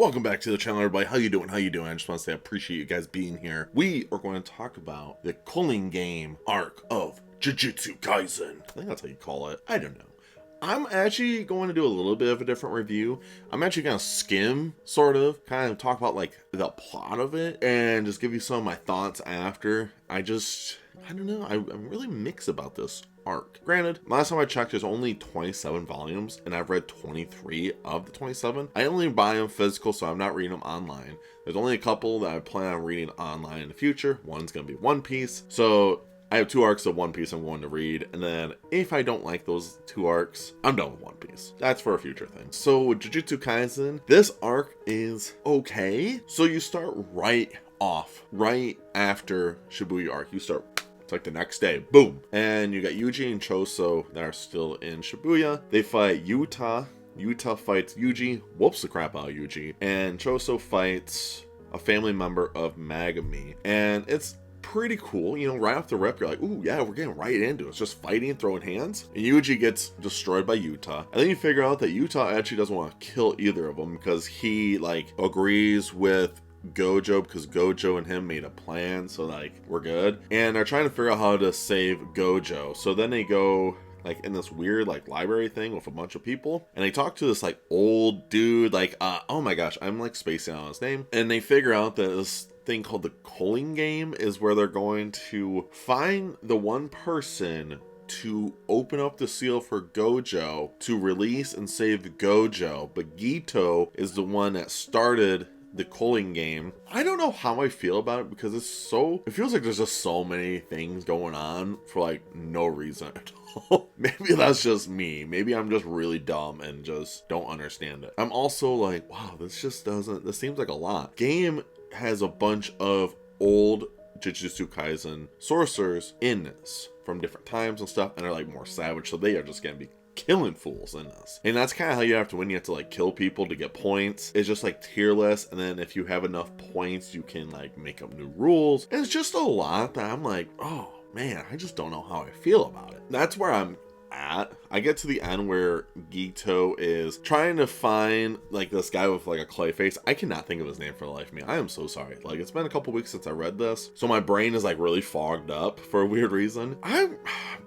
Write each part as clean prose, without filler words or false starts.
Welcome back to the channel, everybody. How you doing? I just want to say I appreciate you guys being here. We are going to talk about the Culling game arc of Jujutsu Kaisen. I think that's how you call it. I don't know. I'm actually going to do a little bit of a different review. I'm actually going to skim, kind of talk about like the plot of it and just give you some of my thoughts after. I don't know. I'm really mixed about this arc. Granted, last time I checked, there's only 27 volumes, and I've read 23 of the 27. I only buy them physical, so I'm not reading them online. There's only a couple that I plan on reading online in the future. One's going to be One Piece. So I have 2 arcs of One Piece I'm going to read, and then if I don't like those 2 arcs, I'm done with One Piece. That's for a future thing. So with Jujutsu Kaisen, this arc is okay. So you start right after Shibuya arc. You start, it's like the next day, boom. And you got Yuji and Choso that are still in Shibuya. They fight Yuta. Yuta fights Yuji, whoops the crap out of Yuji. And Choso fights a family member of Megami. And it's pretty cool, you know, right off the rip, you're like, ooh, yeah, we're getting right into it. It's just fighting and throwing hands. And Yuji gets destroyed by Yuta. And then you figure out that Yuta actually doesn't want to kill either of them because he, like, agrees with Gojo because Gojo and him made a plan, so like we're good, and they're trying to figure out how to save Gojo. So then they go like in this weird like library thing with a bunch of people, and they talk to this like old dude, like oh my gosh, I'm like spacing on his name, and they figure out that this thing called the Culling game is where they're going to find the one person to open up the seal for Gojo to release and save Gojo, but Gito is the one that started the Culling game. I don't know how I feel about it because it feels like there's just so many things going on for like no reason at all. Maybe that's just me. Maybe I'm just really dumb and just don't understand it. I'm also like, wow, this seems like a lot. Game has a bunch of old Jujutsu Kaisen sorcerers in this from different times and stuff, and they're like more savage, so they are just gonna be killing fools in this. And that's kind of how you have to win. You have to like kill people to get points. It's just like tier list, and then if you have enough points you can like make up new rules. And it's just a lot that I'm like, oh man, I just don't know how I feel about it. That's where I'm at. I get to the end where Gito is trying to find like this guy with like a clay face. I cannot think of his name for the life of me. I am so sorry. Like, it's been a couple weeks since I read this, so my brain is like really fogged up for a weird reason. I'm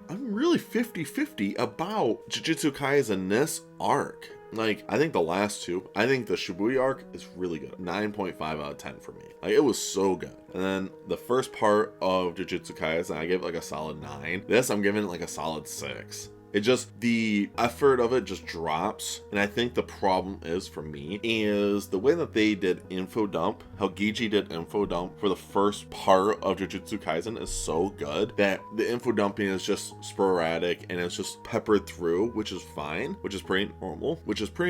really 50-50 about Jujutsu Kaisen this arc. Like, I think the last two, I think the Shibuya arc is really good. 9.5 out of 10 for me. Like, it was so good. And then the first part of Jujutsu Kaisen, I gave it like a solid 9. This, I'm giving it like a solid 6. It just, the effort of it just drops. And I think the problem is, for me, is the way that they did info dump, how Gigi did info dump for the first part of Jujutsu Kaisen is so good that the info dumping is just sporadic and it's just peppered through, which is fine, which is pretty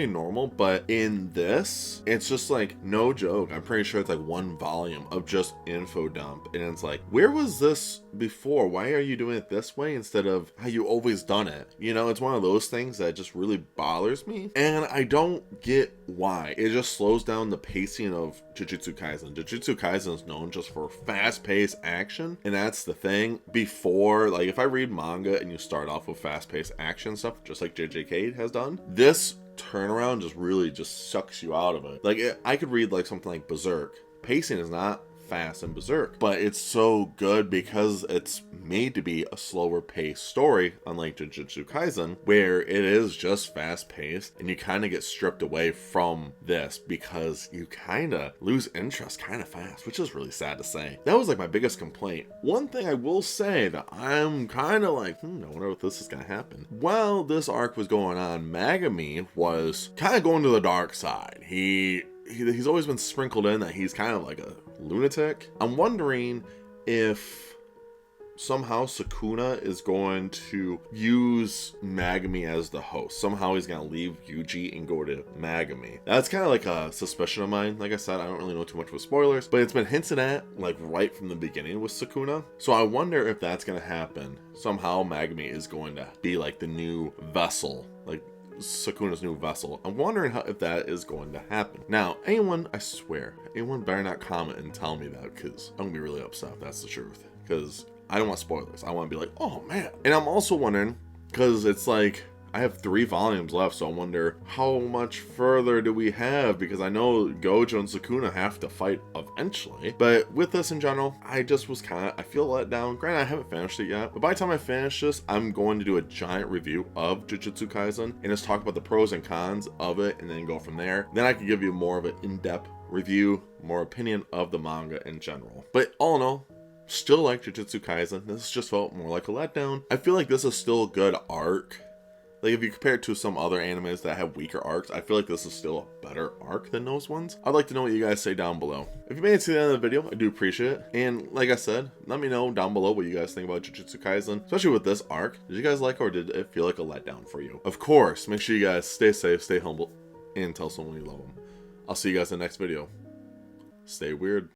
normal. But in this, it's just like, no joke, I'm pretty sure it's like 1 volume of just info dump. And it's like, where was this before? Why are you doing it this way instead of how you always done it? You know, it's one of those things that just really bothers me, and I don't get why. It just slows down the pacing of Jujutsu Kaisen. Jujutsu Kaisen is known just for fast-paced action, and that's the thing. Before, like, if I read manga and you start off with fast-paced action stuff, just like JJK has done, this turnaround just really just sucks you out of it. Like, I could read like something like Berserk. Pacing is not fast and Berserk, but it's so good because it's made to be a slower paced story, unlike Jujutsu Kaisen, where it is just fast paced, and you kind of get stripped away from this because you kind of lose interest kind of fast, which is really sad to say. That was like my biggest complaint. One thing I will say that I'm kind of like, I wonder if this is gonna happen. While this arc was going on, Megami was kind of going to the dark side. He's always been sprinkled in that he's kind of like a lunatic. I'm wondering if somehow Sukuna is going to use Megami as the host. Somehow he's going to leave Yuji and go to Megami. That's kind of like a suspicion of mine. Like I said, I don't really know too much with spoilers, but it's been hinted at like right from the beginning with Sukuna. So I wonder if that's going to happen. Somehow Megami is going to be like the new vessel, like Sukuna's new vessel. I'm wondering if that is going to happen. Now, I swear, anyone better not comment and tell me that, because I'm gonna be really upset if that's the truth, because I don't want spoilers. I want to be like, oh man. And I'm also wondering, because it's like, I have 3 volumes left, so I wonder how much further do we have, because I know Gojo and Sukuna have to fight eventually. But with this in general, I just was I feel let down. Granted, I haven't finished it yet, but by the time I finish this, I'm going to do a giant review of Jujutsu Kaisen and just talk about the pros and cons of it and then go from there. Then I can give you more of an in-depth review, more opinion of the manga in general. But all in all, still like Jujutsu Kaisen. This just felt more like a letdown. I feel like this is still a good arc. Like, if you compare it to some other animes that have weaker arcs, I feel like this is still a better arc than those ones. I'd like to know what you guys say down below. If you made it to the end of the video, I do appreciate it. And like I said, let me know down below what you guys think about Jujutsu Kaisen, especially with this arc. Did you guys like it, or did it feel like a letdown for you? Of course, make sure you guys stay safe, stay humble, and tell someone you love them. I'll see you guys in the next video. Stay weird.